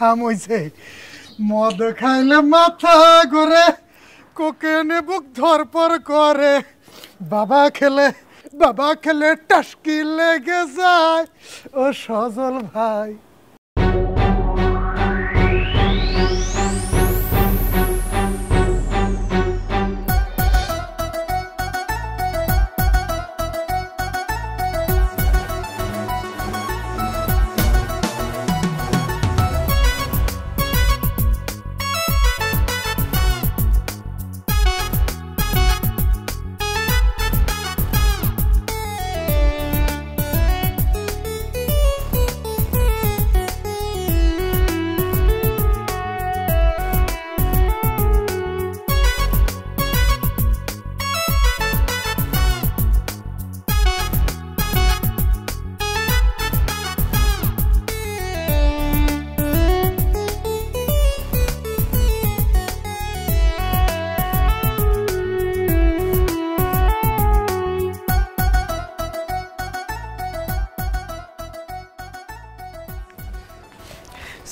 হাম হইছে। মদ খাইলে মাথা ঘুরে, কোকেনে বুক ধরপর করে, বাবা খেলে টাসকি লেগে যায়। ও সজল ভাই,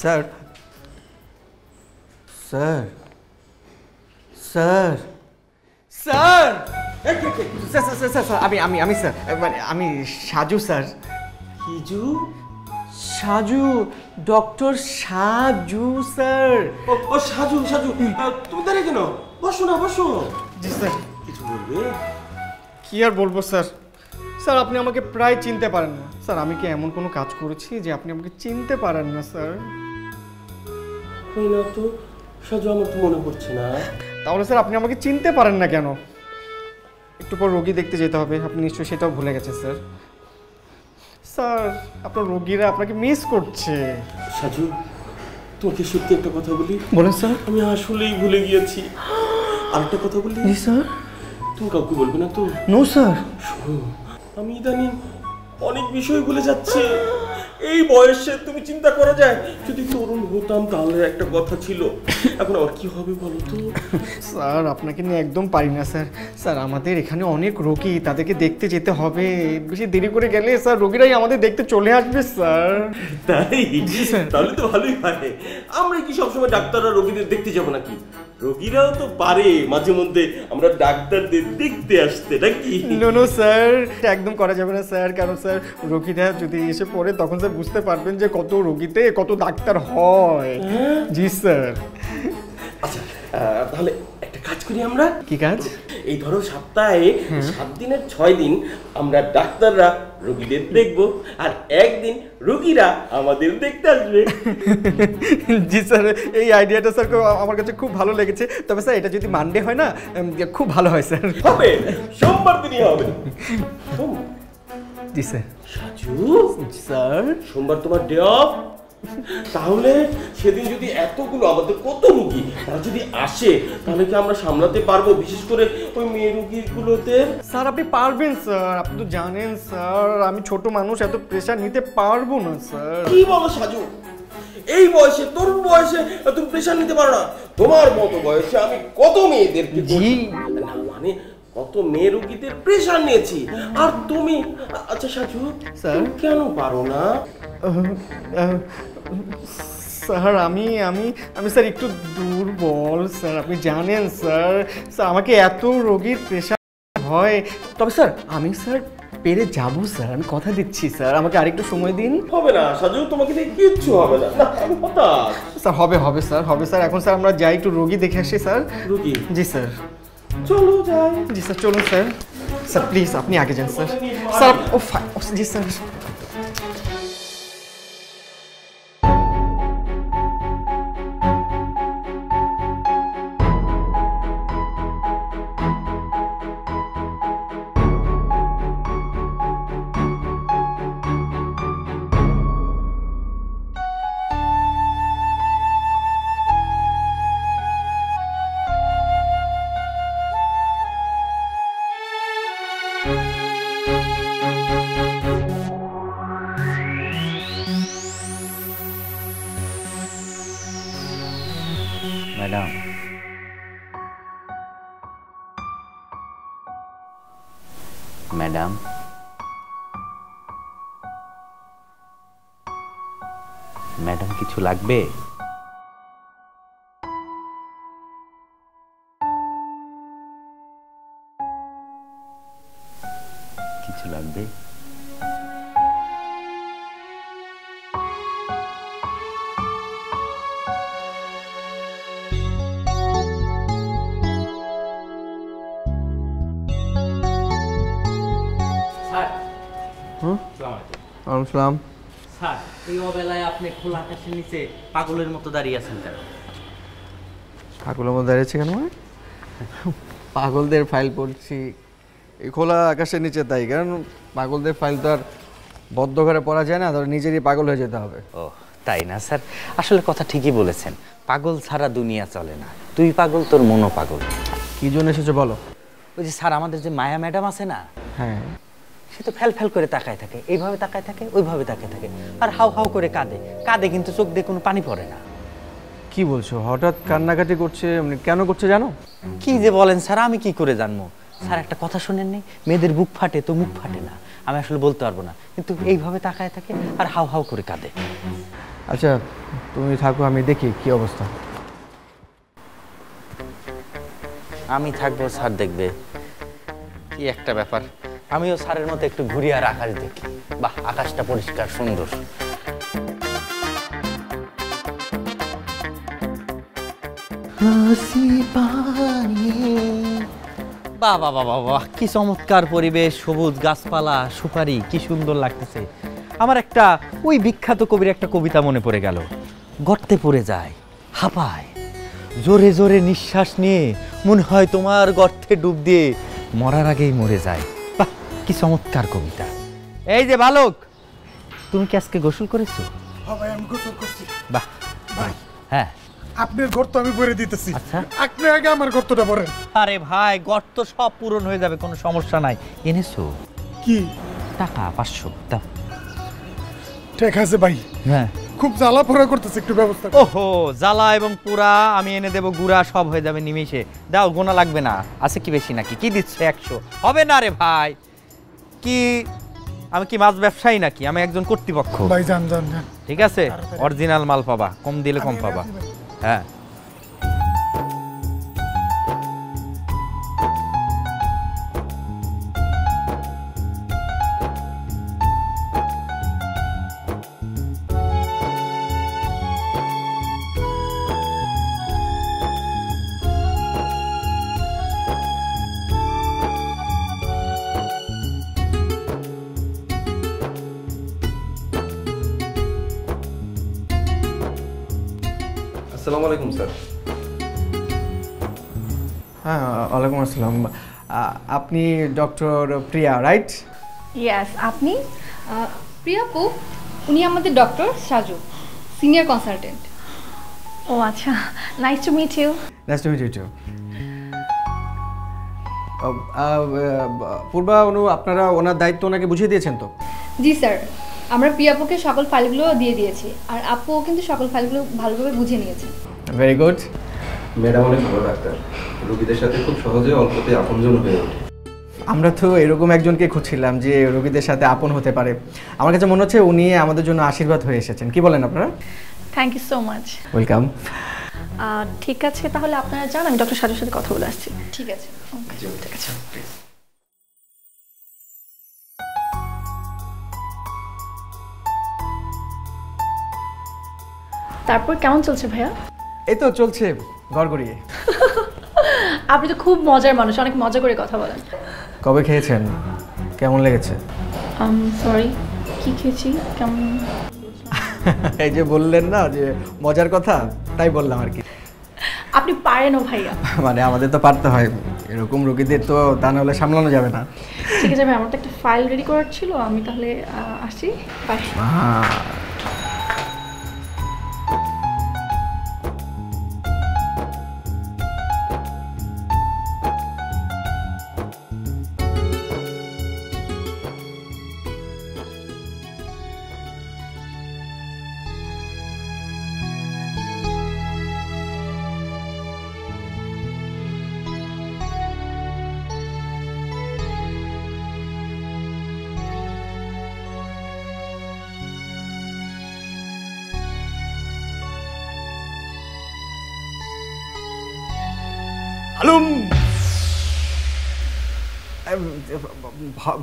sir sir sir sir sir sir sir sir আমি স্যার মানে আমি সাজু স্যার। হিজু? Saju, doctor Saju sir. ও সাজু সাজু, তুমি দাঁড়িয়ে কেন? বসো না, বসো। জি স্যার। কিছু বলবে? কি আর বলবো স্যার, স্যার আপনি আমাকে প্রায় চিনতে পারেন না স্যার। আমি কি এমন কোনো কাজ করেছি যে আপনি আমাকে চিনতে পারেন না স্যার? হয় না তো সাজু, আমার তো মনে পড়ছে না। তাহলে স্যার আপনি আমাকে চিনতে পারেন না কেন? একটু পর রোগী দেখতে যেতে হবে, আপনি নিশ্চয়ই সেটাও ভুলে গেছেন স্যার। স্যার আপনার রোগীরা আপনাকে মিস করছে। সাজু, তোমাকে সত্যি একটা কথা বলি? বলেন স্যার। আমি আসলেই ভুলে গিয়েছি। আরেকটা কথা বলি? জি স্যার। তুমি কাউকে বলবে না তো? No sir. শোনো, আমি ইদানিং অনেক বিষয় ভুলে যাচ্ছি। এই বয়সে তুমি চিন্তা করা যায়, যদি তরুণ হতাম তাহলে একটা কথা ছিল, এখন আবার কি হবে বলো তো? স্যার আপনাকে নিয়ে একদম পারি না স্যার। স্যার আমাদের এখানে অনেক রোগী, তাদেরকে দেখতে যেতে হবে। বেশি দেরি করে গেলে স্যার রোগীরাই আমাদের দেখতে চলে আসবে স্যার। তাই? তাহলে তো ভালোই হয়। আমরা কি সবসময় ডাক্তাররা রোগীদের দেখতে যাবো নাকি? রোগীরাও তো পারে মাঝে মধ্যে আমরা ডাক্তারদের দেখতে আসতে, নাকি? নো স্যার, একদম করা যাবে না স্যার। কারণ স্যার রোগীরা যদি এসে পড়ে তখন স্যার বুঝতে পারবেন যে কত রোগীতে কত ডাক্তার হয়। জি স্যার। আচ্ছা তাহলে একটা কাজ করি আমরা। কি কাজ? এই ধরো সপ্তাহে 7 দিনের 6 দিন আমরা ডাক্তাররা রোগীদের দেখবো, আর একদিন রোগীরা আমাদের দেখতে আসবে। জি স্যার, এই আইডিয়াটা স্যার আমার কাছে খুব ভালো লেগেছে। তবে স্যার এটা যদি মানডে হয় না খুব ভালো হয় স্যার। হবে, সোমবার দিনই হবে। জি স্যার। সাজু স্যার, সোমবার তোমার ডে অফ। তাহলে সেদিন যদি এতগুলো আমাদের কত রোগী তারা যদি আসে, তাহলে কি আমরা সামলাতে পারবো? বিশেষ করে ওই মেয়ে রোগীগুলোতে। স্যার আপনি পারবেন স্যার, আপনি তো জানেন স্যার আমি ছোট মানুষ, এত প্রেশার নিতে পারবো না স্যার। কি বলো সাজু, এই বয়সে, তরুণ বয়সে তুমি প্রেশার নিতে পারো না? তোমার মতো বয়সে আমি কত মেয়েদেরকে না মানে কত মেয়ে রোগীদের প্রেশার নিয়েছি, আর তুমি? আচ্ছা সাজু স্যার কেন পারো না? স্যার আমি আমি আমি স্যার একটু দুর্বল স্যার, আপনি জানেন স্যার। স্যার আমাকে এত রোগীর প্রেশার হয়। তবে স্যার আমি স্যার পেরে যাবো স্যার, আমি কথা দিচ্ছি স্যার, আমাকে আরেকটু সময় দিন। হবে না সাজু, তোমাকে দিয়ে কিচ্ছু হবে না। আমি হতাশ। স্যার হবে স্যার, হবে স্যার। এখন স্যার আমরা যাই একটু রোগী দেখে আসি স্যার। রোগী? জি স্যার। চলো যাই। জি স্যার চলুন স্যার। স্যার প্লিজ আপনি আগে যান স্যার। স্যার ও জি স্যার। ম্যাডাম, ম্যাডাম, ম্যাডাম কিছু লাগবে? লাগবে। আসসালাম। স্যার, এই অবেলায় আপনি খোলা আকাশের নিচে পাগলের মতো দাঁড়িয়ে আছেন কেন? পাগলের মধ্যে দাঁড়িয়েছে কেন? পাগলদের ফাইল পড়ছি এই খোলা আকাশের নিচে, তাই। কারণ পাগলদের ফাইল তো আর বদ্ধ ঘরে পড়া যায় না, ধর নিজেরই পাগল হয়ে যেতে হবে। ও তাই না স্যার, আসলে কথা ঠিকই বলেছেন, পাগল ছাড়া দুনিয়া চলে না। তুই পাগল, তোর মনও পাগল। কি জন্য এসেছো বলো? ওই যে স্যার, আমাদের যে মায়া ম্যাডাম আছে না, হ্যাঁ, সে তো ফ্যাল ফ্যাল করে তাকায় থাকে, এইভাবে তাকায় থাকে, ওইভাবে তাকায় থাকে, আর হাউ হাউ করে কাঁদে কাঁদে, কিন্তু চোখ দিয়ে কোনো পানি পড়ে না। কি বলছো? হঠাৎ কান্নাকাটি করছে, মানে কেন করছে জানো? কি যে বলেন স্যার, আমি কি করে জানবো? স্যার একটা কথা শোনেননি, মেয়েদের বুক ফাটে তো মুখ ফাটে না। আমি আসলে বলতে পারবো না, কিন্তু এইভাবে তাকায় থাকে আর হাউ হাউ করে কাঁদে। আচ্ছা তুমি থাকো, আমি দেখি কি অবস্থা। আমি থাকবো, স্যার দেখবে? কি একটা ব্যাপার। আমিও স্যারের মতো একটু ঘুরি আর আকাশ দেখি। বাহ, আকাশটা পরিষ্কার সুন্দর। বাহ বাহ বাহ বাহ, কি চমৎকার পরিবেশ, সবুজ গাছপালা, সুপারি, কি সুন্দর লাগতেছে। আমার একটা ওই বিখ্যাত কবির একটা কবিতা মনে পড়ে গেল। গর্তে পড়ে যায়, হাঁপায়, জোরে জোরে নিঃশ্বাস নিয়ে মনে হয় তোমার গর্তে ডুব দিয়ে মরার আগেই মরে যায়। বাহ, কি চমৎকার কবিতা। এই যে বালক, তুমি কি আজকে গোসল করেছো? হ্যাঁ ভাই, আমি গোসল করছি। বাহ ভাই, হ্যাঁ, আপনার গর্ত আমি ভরে দিতেছি। আচ্ছা। আপনি আগে আমার গর্তটা ভরেন। আরে ভাই, গর্ত সব পূরণ হয়ে যাবে, কোনো সমস্যা নাই। এনেছো কি টাকা? 500 দাও। ঠিক আছে ভাই, হ্যাঁ। খুব জ্বালা পোড়া করতেছে, একটু ব্যবস্থা করুন। ওহো, জ্বালা এবং পুরা আমি এনে দেবো, গুড়া সব হয়ে যাবে নিমেষে। দাও, গোনা লাগবে না। আছে কি বেশি নাকি? কি দিচ্ছে? 100 হবে না রে ভাই। কি আমি কি মাছ ব্যবসায়ী নাকি? আমি একজন কর্তৃপক্ষ। ভাই যান যান যান। ঠিক আছে, অরিজিনাল মাল পাবা, কম দিলে কম পাবা। হ্যাঁ। আসসালামু আলাইকুম স্যার। হ্যাঁ, ওয়ালাইকুম আসসালাম। আপনি ডক্টর প্রিয়া, রাইট? ইয়েস, আপনি? প্রিয়াপু, উনি আমাদের ডক্টর সাজু, সিনিয়র কনসালটেন্ট। ও আচ্ছা, nice to meet you. Nice to meet you too. Purba, আপনারা ওনার দায়িত্ব ওনাকে বুঝিয়ে দিয়েছেন তো? জি স্যার, আমরা প্রিয়াপুকে সকল ফাইলগুলো দিয়ে দিয়েছি, আর আপুও কিন্তু সকল ফাইলগুলো ভালোভাবে বুঝে নিয়েছে। Very good. ম্যাডাম অনেক ভালো ডাক্তার, রোগীদের সাথে খুব সহজে অল্পতে আপনজন হয়ে ওঠে। আমরা তো এরকম একজনকে খুঁজছিলাম যে রোগীদের সাথে আপন হতে পারে। আমার কাছে মনে হচ্ছে উনি আমাদের জন্য আশীর্বাদ হয়ে এসেছেন। কি বলেন আপনারা? Thank you so much. Welcome. ঠিক আছে, তাহলে আপনারা যান, আমি ডক্টর সাজুর সাথে কথা বলে আসছি। ঠিক আছে, ঠিক আছে। তারপর কেমন চলছে ভাইয়া? এই তো চলছে গড়গড়িয়ে। আপনি তো খুব মজার মানুষ, অনেক মজা করে কথা বলেন। কবে খেয়েছেন? কেমন লেগেছে? সরি, কি খেয়েছি? কেমন? এই যে বললেন না যে মজার কথা, তাই বললাম আর কি। আপনি পারেন ও ভাইয়া। মানে আমাদের তো পারতে হয়, এরকম রোগীদের তো তা না হলে সামলানো যাবে না। ঠিক আছে ভাই, আমার তো একটা ফাইল রেডি করার ছিল, আমি তাহলে আসি। বাই।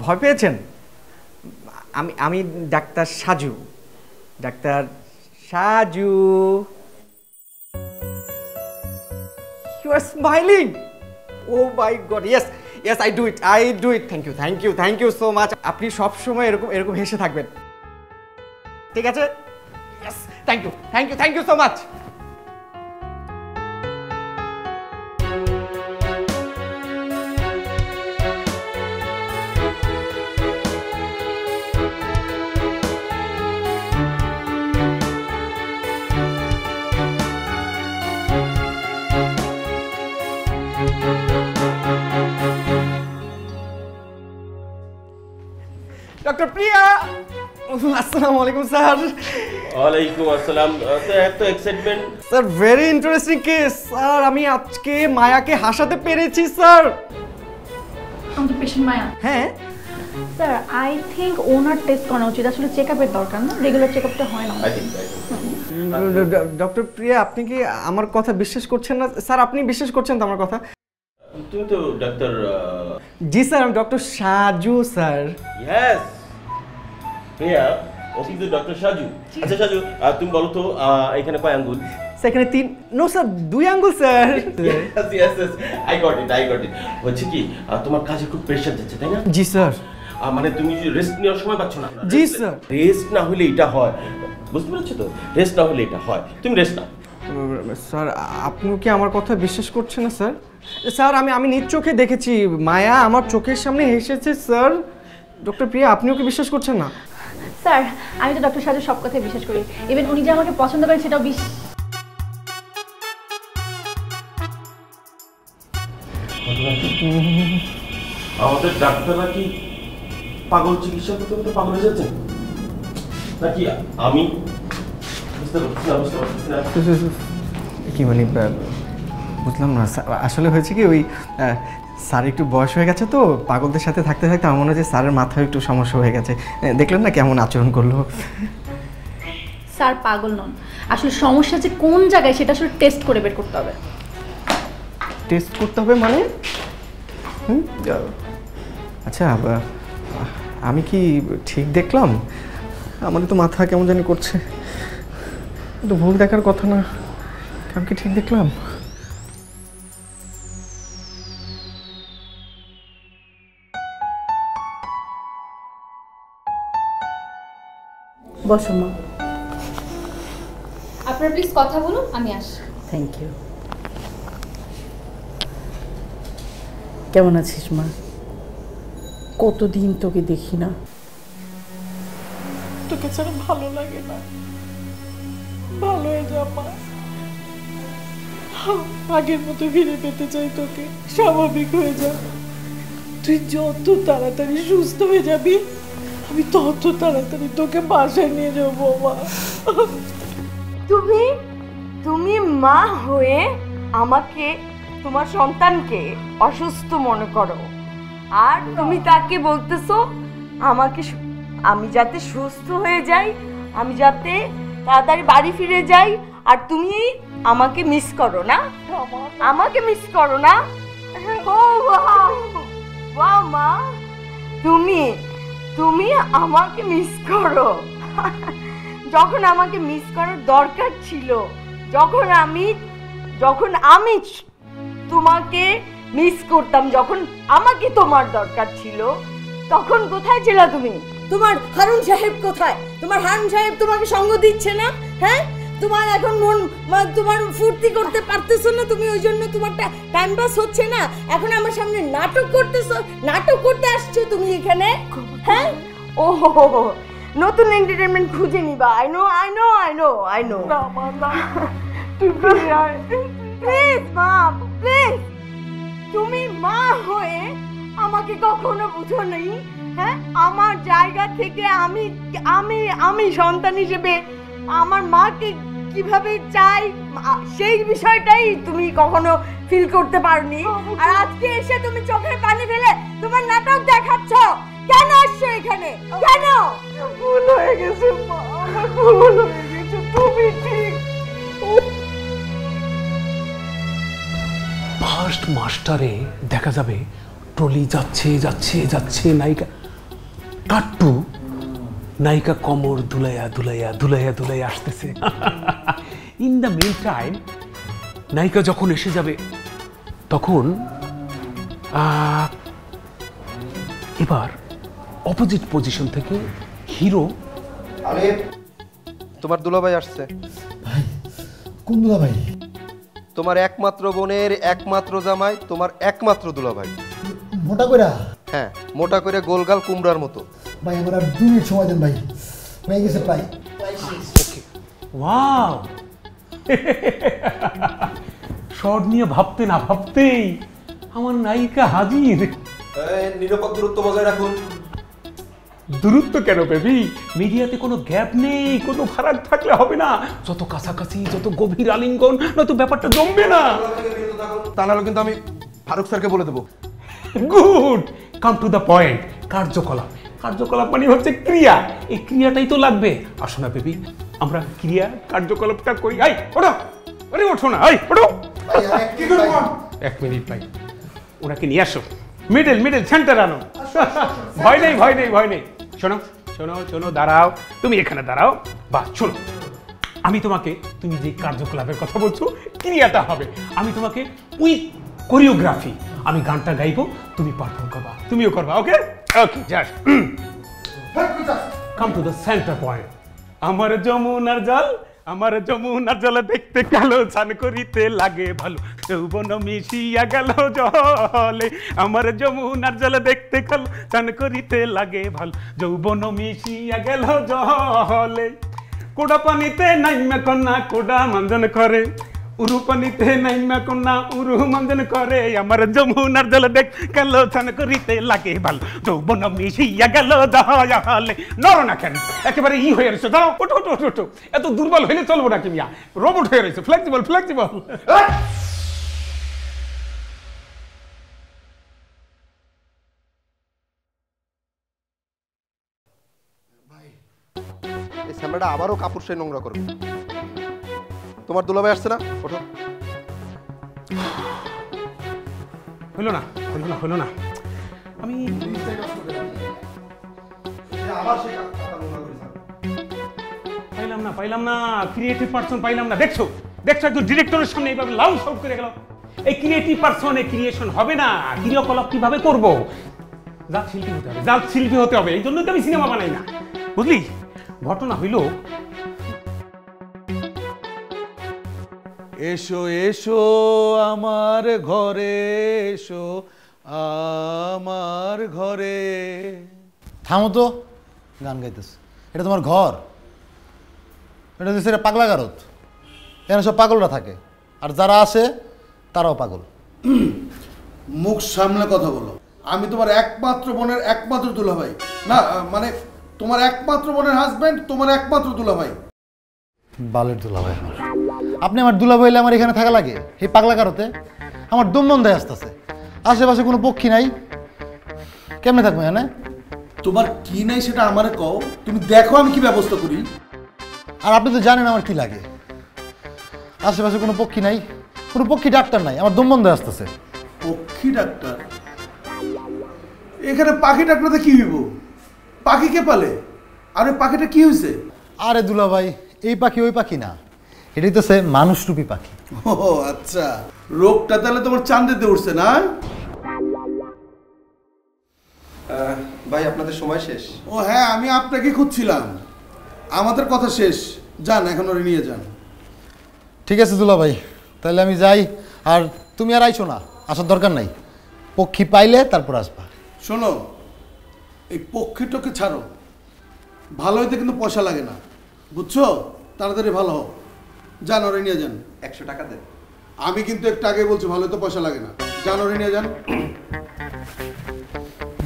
ভয় পেয়েছেন? আমি doctor Saju. Doctor Saju. You are smiling. Oh my God. Yes, I do it. Thank you so much. আপনি সব সময় এরকম হেসে থাকবেন, ঠিক আছে? Yes, thank you so much. Doctor Priya, আসসালামু আলাইকুম স্যার। ওয়ালাইকুম আসসালাম। এত excitement sir, very interesting case sir. আমি আজকে মায়াকে হাসাতে পেরেছি স্যার। আমাদের পেশেন্ট মায়া? হ্যাঁ sir, I think owner test করানো উচিত। আসলে চেকআপের দরকার না, রেগুলার চেকআপটা হয় না। ডক্টর প্রিয়া, আপনি কি আমার কথা বিশ্বাস করছেন না? স্যার, আপনি বিশ্বাস করছেন তো আমার কথা? তুমি তো ডাক্তার। জি স্যার, আমি ডক্টর সাজু স্যার। ইয়েস প্রিয়া, ও কিন্তু ডক্টর সাজু। আচ্ছা সাজু, তুমি বলো তো এখানে কয় আঙ্গুল? সেখানে 3, নো স্যার 2 আঙ্গুল sir. Yes, I got it. হচ্ছে কি, তোমার কাজে খুব প্রেশার যাচ্ছে, তাই না? জি স্যার। মানে তুমি রেস্ট নেওয়ার সময় পাচ্ছ না? জি স্যার। রেস্ট না হলে এটা হয়, বুঝতে পেরেছো তো? রেস্ট না হলে এটা হয়। তুমি রেস্ট নাও। স্যার, আপনি কি আমার কথা বিশ্বাস করছেন না স্যার? স্যার, আমি নিজ চোখে দেখেছি, মায়া আমার চোখের সামনে হেসেছে স্যার। ডক্টর প্রিয়া, আপনিও কি বিশ্বাস করছেন না? স্যার, আমি তো ডক্টর সাজু সব কথাই বিশ্বাস করি। ইভেন উনি যে আমাকে পছন্দ করেন সেটাও আমাদের ডাক্তাররা কি পাগল চিকিৎসা করতে করতে পাগল হয়ে যাচ্ছে নাকি? আমি বুঝতে পারছি না। কি মানে বুঝলাম না আসলে হয়েছে কি, ওই স্যার একটু বয়স হয়ে গেছে তো, পাগলদের সাথে থাকতে থাকতে আমার মনে হয় যে স্যারের মাথায় একটু সমস্যা হয়ে গেছে। দেখলেন না কেমন আচরণ করলো? স্যার পাগল নন, আসলে সমস্যা যে কোন জায়গায় সেটা আসলে টেস্ট করে বের করতে হবে। টেস্ট করতে হবে মানে? আচ্ছা, আমি কি ঠিক দেখলাম? আমাদের তো মাথা কেমন জানি করছে, তো ভুল দেখার কথা না। আমি কি ঠিক দেখলাম? বসো মা। আপনারা প্লিজ কথা বলুন, আমি আসছি। Thank you. কেমন আছিস মা? কতদিন তোকে দেখি না। তোকে ছাড়া ভালো লাগে না। ভালো হয়ে যা মা, আগের মতো ফিরে পেতে চাই তোকে। স্বাভাবিক হয়ে যা। তুই যত তাড়াতাড়ি সুস্থ হয়ে যাবি, আমি তত তাড়াতাড়ি তোকে বাসায় নিয়ে যাবো মা। তুমি মা হয়ে আমাকে, তোমার সন্তানকে অসুস্থ মনে করো, আর তুমি তাকে বলতেছো আমাকে, আমি যাতে সুস্থ হয়ে যাই, আমি যাতে তাড়াতাড়ি বাড়ি ফিরে যাই, আর তুমি আমাকে মিস করো না? আমাকে মিস করো না? ও ওয়াও মা, তুমি আমাকে মিস করো। যখন আমাকে মিস করার দরকার ছিল, যখন আমি তোমাকে মিস করতাম, যখন আমাকে তোমার দরকার ছিল, তখন কোথায় ছিল তুমি? তোমার হারুন সাহেব কোথায়? তোমার হারুন সাহেব তোমাকে সঙ্গ দিচ্ছে না? হ্যাঁ, তোমার এখন মন, তোমার ফুর্তি করতে পারতেছো না তুমি, ওই জন্য তোমার টাইম পাস হচ্ছে না। এখন আমার সামনে নাটক করতেছো, নাটক করতে আসছো তুমি এখানে। হ্যাঁ, ও নতুন এন্টারটেইনমেন্ট খুঁজে নিবা। আই নো প্লিজ মা, প্লিজ। তুমি মা হয়ে আমাকে কখনো বুঝো নেই। হ্যাঁ, আমার জায়গা থেকে আমি সন্তান হিসেবে আমার মাকে কিভাবে চাই, সেই বিষয়টাই তুমি কখনো ফিল করতে পারোনি। আর আজকে এসে তুমি চোখের পানি ফেলে তোমার নাটক দেখাচ্ছ। কেন আসছো এখানে? কেন? ভুল হয়ে গেছে মা, আমার ভুল হয়ে গেছে। তুমি ঠিক। ফার্স্ট মাস্টারে দেখা যাবে ট্রলি যাচ্ছে যাচ্ছে যাচ্ছে, নায়িকা কাট্টু নায়িকা কোমর দুলাইয়া দুলাইয়া দুলাইয়া দুলাইয়া আসতেছে। ইন দ্য মিন টাইম নায়িকা যখন এসে যাবে তখন এবার অপোজিট পজিশন থেকে হিরো। আরে তোমার দুলাভাই আসছে। ভাই কোন দুলাভাই? তোমার একমাত্র বোনের একমাত্র জামাই, তোমার একমাত্র দুলাভাই। মোটা কইরা? হ্যাঁ, মোটা করে গোলগাল কুমড়ার মতো। ভাই আমার আর 2 মিনিট সময় দেন ভাই, হয়ে গেছে প্রায়। ওকে, ওয়াও। শর্ট নিয়ে ভাবতে না ভাবতেই আমার নায়িকা হাজির। নিরাপদ দূরত্ব বজায় রাখুন। দূরত্ব কেন বেবি? মিডিয়াতে কোনো গ্যাপ নেই, কোনো ফারাক থাকলে হবে না। যত কাছাকাছি, যত গভীর আলিঙ্গন, নয়তো ব্যাপারটা জমবে না। তা নাহলে কিন্তু আমি ফারুক স্যারকে বলে দেবো। Good, come to the point. কার্যকলাপ, কার্যকলাপ মানে হচ্ছে ক্রিয়া। এই ক্রিয়াটাই তো লাগবে। আসো না বেবি, আমরা ক্রিয়া কার্যকলাপটা করি। আই ওঠো, আরে ওঠো না, আই ওঠো। কি করব? 1 মিনিট ভাই, ওনাকে নিয়ে আসো। মিডল মিডল সেন্টার আনো। ভয় নেই, ভয় নেই, ভয় নেই। শোনো শোনো শোনো, দাঁড়াও, তুমি এখানে দাঁড়াও। বাহ, শোনো, আমি তোমাকে, তুমি যে কার্যকলাপের কথা বলছো ক্রিয়াটা হবে, আমি তোমাকে উইথ কোরিওগ্রাফি আমি গানটা গাইবো, তুমি পারফর্ম করবা, তুমিও করবা। Okay okay, just come to the centre point. আমার যমুনার জল, আমার যমুনার জল দেখতে কালো, স্নান করিতে লাগে ভালো, যৌবন মিশিয়া গেল জলে। আমার যমুনার জল দেখতে কালো, স্নান করিতে লাগে ভালো, যৌবন মিশিয়া গেল জলে। কোডা পানিতে নাইমা কন্যা কোডা মঞ্জন করে, উরু পানিতে নাইমা কন্যা উরু মঞ্জন করে। আমার যমুনার জল দেখ কালো, স্নান করিতে লাগে ভালো, যৌবন মিশিয়া গেল জলে। নর না কেন, একেবারে হয়ে রয়েছে। দাঁড়াও, ওঠো ওঠো ওঠো ওঠো। এত দুর্বল হইলে চলবো না, কিমিয়া রোবট হয়ে রয়েছে, ফ্লেক্সিবল ফ্লেক্সিবল। এই স্যামরাটা আবারও কাপড় সে নোংরা করবে। তোমার দুলাভাই আসছে না? ওঠো। হইলো না, হইলো না, হইলো না। আমি পাইলাম না, পাইলাম না, ক্রিয়েটিভ পারসন পাইলাম না। দেখছো দেখছো, একজন ডিরেক্টরের সামনে এইভাবে লাউড সাউন্ড করে গেল। এই ক্রিয়েটিভ পারসনে ক্রিয়েশন হবে না, ক্রিয়াকলাপ কিভাবে করব? জাত শিল্পী হতে হবে, জাত শিল্পী হতে হবে। এই জন্যই তো আমি সিনেমা বানাই না, বুঝলি? ঘটনা হইল, এসো এসো আমার ঘরে, এসো আমার ঘরে। থামো তো, গান গাইতেছ। এটা তোমার ঘর? এটা হচ্ছে এটা পাগলা গারদ। এখানে সব পাগলরা থাকে, আর যারা আসে তারাও পাগল। মুখ সামলে কথা বলো। আমি তোমার একমাত্র বোনের একমাত্র দুলাভাই না, মানে তোমার একমাত্র বোনের হাজবেন্ড, তোমার একমাত্র দুলাভাই। বালের দুলাভাই আমার। আপনি আমার দুলাভাই হইলে আমার এখানে থাকা লাগে এই পাগলা গারদে? আমার দম বন্ধ হয়ে আসতেছে, আশেপাশে কোনো পক্ষী নাই, কেমনে থাকবো এখানে? তোমার কি নাই সেটা আমারে কও, তুমি দেখো আমি কি ব্যবস্থা করি। আর আপনি তো জানেন আমার কি লাগে। আশেপাশে কোনো পক্ষী নাই, কোনো পক্ষী ডাক্তার নাই, আমার দম বন্ধ হয়ে আসতেছে। পক্ষী ডাক্তার? এখানে পাখি ডাক্তারতে কি হইব? পাখি কে পালে? আরে পাখিটা কি হয়েছে? আরে দুলাভাই, এই পাখি ওই পাখি না, এটাই তো সে মানুষরূপী পাখি। ও আচ্ছা, রোগটা তাহলে তোমার চাঁদেতে উঠছে না? ভাই আপনাদের সময় শেষ। ও হ্যাঁ, আমি আপনাকে খুঁজছিলাম। আমাদের কথা শেষ, যান এখন ওরে নিয়ে যান। ঠিক আছে দুলাভাই, তাহলে আমি যাই। আর তুমি আর আইছো না, আসার দরকার নাই, পক্ষী পাইলে তারপর আসবা। শোনো, এই পক্ষীটাকে ছাড়ো, ভালো হইতে কিন্তু পয়সা লাগে না, বুঝছো? তাড়াতাড়ি ভালো হোক, যান ওরে নিয়ে যান। 100 টাকা দেন। আমি কিন্তু একটু আগে বলছি ভালো হইতে পয়সা লাগে না, যান ওরে নিয়ে যান।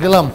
গেলাম।